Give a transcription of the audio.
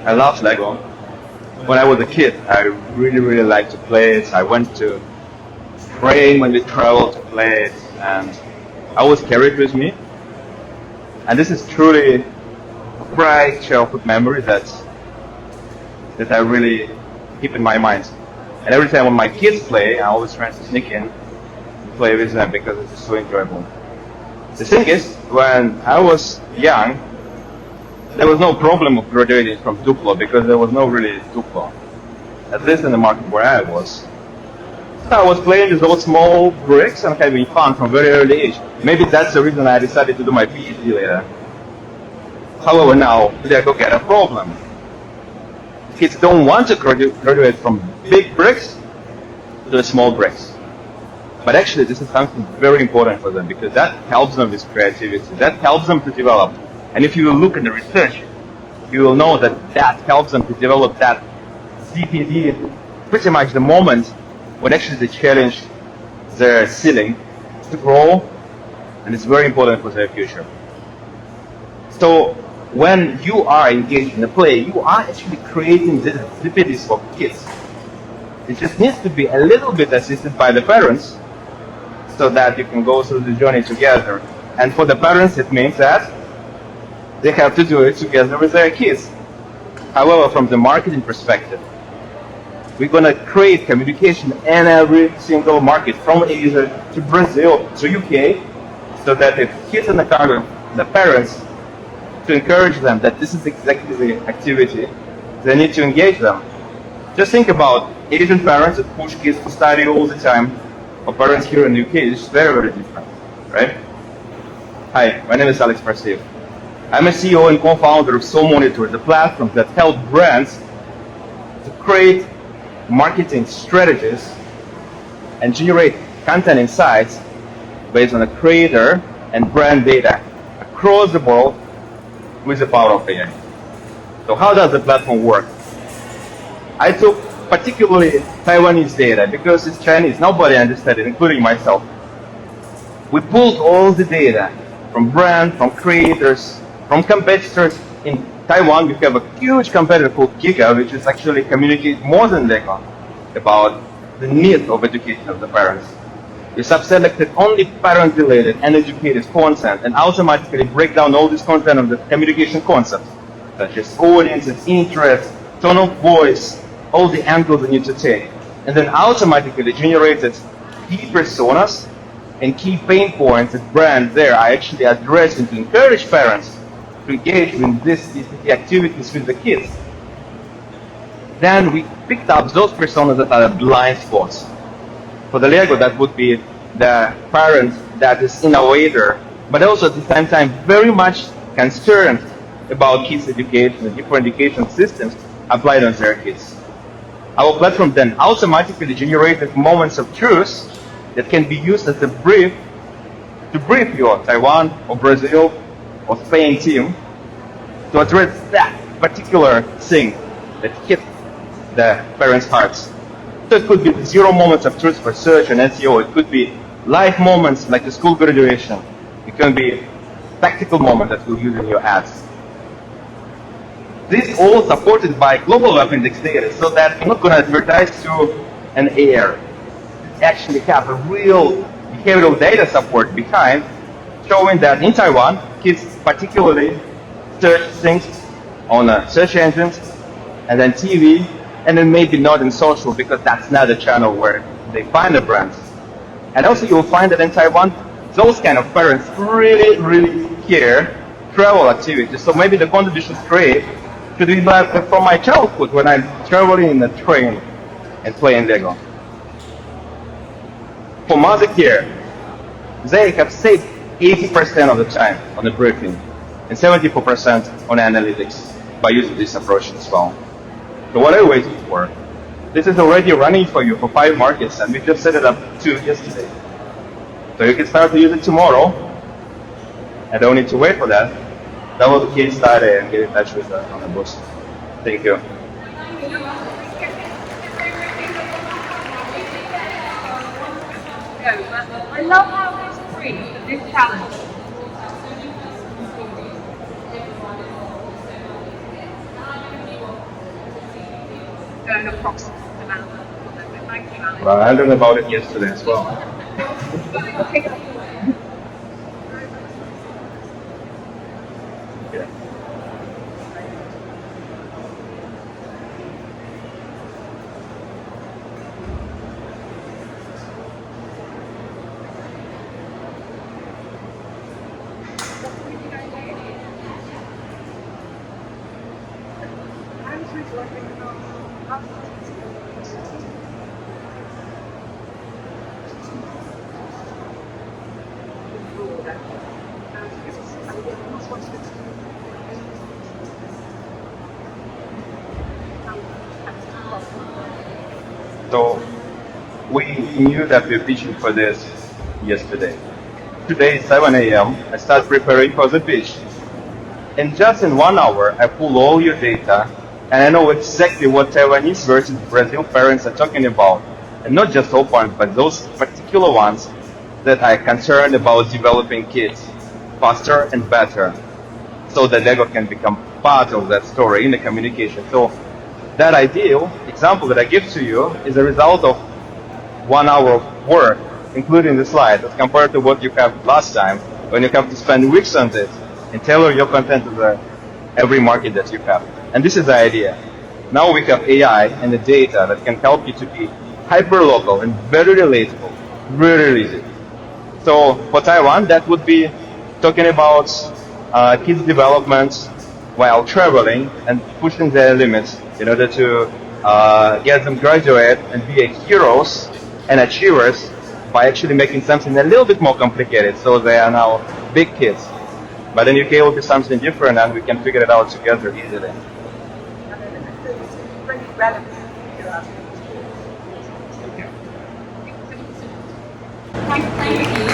I love Lego. When I was a kid, I really liked to play it. I went to Spain when we traveled to play it, and I always carry it with me. And this is truly a bright childhood memory that I really keep in my mind. And every time when my kids play, I always try to sneak in and play with them because it's so enjoyable. The thing is, when I was young, there was no problem of graduating from Duplo because there was no really Duplo, at least in the market where I was. So I was playing with those small bricks and having fun from very early age. Maybe that's the reason I decided to do my PhD later. However, now Lego get a problem. Kids don't want to graduate from big bricks to small bricks. But actually, this is something very important for them because that helps them with creativity. That helps them to develop. And if you look at the research, you will know that that helps them to develop that CPD pretty much the moment when actually they challenge their ceiling to grow, and it's very important for their future. So when you are engaged in the play, you are actually creating this CPDs for kids. It just needs to be a little bit assisted by the parents so that you can go through the journey together. And for the parents, it means that they have to do it together with their kids. However, from the marketing perspective, we're going to create communication in every single market, from Asia to Brazil to UK, so that the kids in the car, the parents, to encourage them that this is exactly the activity, they need to engage them. Just think about Asian parents that push kids to study all the time, or parents here in the UK. It's very different, right? Hi, my name is Aleks Farseev. I'm a CEO and co-founder of SOMIN, the platform that helps brands to create marketing strategies and generate content insights based on the creator and brand data across the world with the power of AI. So how does the platform work? I took particularly Taiwanese data because it's Chinese, nobody understands it, including myself. We pulled all the data from brands, from creators, from competitors. In Taiwan, we have a huge competitor called Giga, which is actually communicate more than Lego about the need of education of the parents. We sub-selected only parent-related and educated content and automatically break down all this content of the communication concepts, such as audiences, interests, tone of voice, all the angles they need to take. And then automatically generated key personas and key pain points that brands there are actually addressing to encourage parents to engage in these activities with the kids. Then we picked up those personas that are blind spots. For the Lego, that would be the parent that is innovator, but also at the same time very much concerned about kids' education and different education systems applied on their kids. Our platform then automatically generated moments of truth that can be used as a brief to brief your Taiwan or Brazil or Spain team to address that particular thing that hit the parents' hearts. So it could be 0 moments of truth for search and SEO. It could be live moments like a school graduation. It can be tactical moment that you'll use in your ads. This all supported by global web index data, so that you're not going to advertise through an AR. You actually have a real behavioral data support behind, showing that in Taiwan, kids particularly search things on search engines, and then TV, and then maybe not in social because that's not the channel where they find the brands. And also you'll find that in Taiwan, those kind of parents really care travel activities. So maybe the contributions create should be like from my childhood when I'm traveling in a train and playing Lego. For mother care, they have saved 80% of the time on the briefing and 74% on analytics by using this approach as well. So what are you waiting for? This is already running for you for 5 markets, and we just set it up 2 yesterday. So you can start to use it tomorrow. I don't need to wait for that. Download the case study and get in touch with us on the books. Thank you. Lego, but I love how it's free for this challenge. An approximate amount. Thank you, Alex. Well, I learned about it yesterday as well. Yeah. So we knew that we were pitching for this yesterday. Today, 7 a.m., I start preparing for the pitch. And just in 1 hour, I pull all your data, and I know exactly what Taiwanese versus Brazil parents are talking about. And not just all parents, but those particular ones that are concerned about developing kids faster and better, so that Lego can become part of that story in the communication. So that ideal example that I give to you is a result of 1 hour of work, including the slides, as compared to what you have last time, when you have to spend weeks on this and tailor your content to every market that you have. And this is the idea. Now we have AI and the data that can help you to be hyper-local and very relatable, really easy. So for Taiwan, that would be talking about kids' development while traveling and pushing their limits in order to get them graduate and be heroes and achievers by actually making something a little bit more complicated. So they are now big kids. But in UK it will be something different, and we can figure it out together easily. Thank you.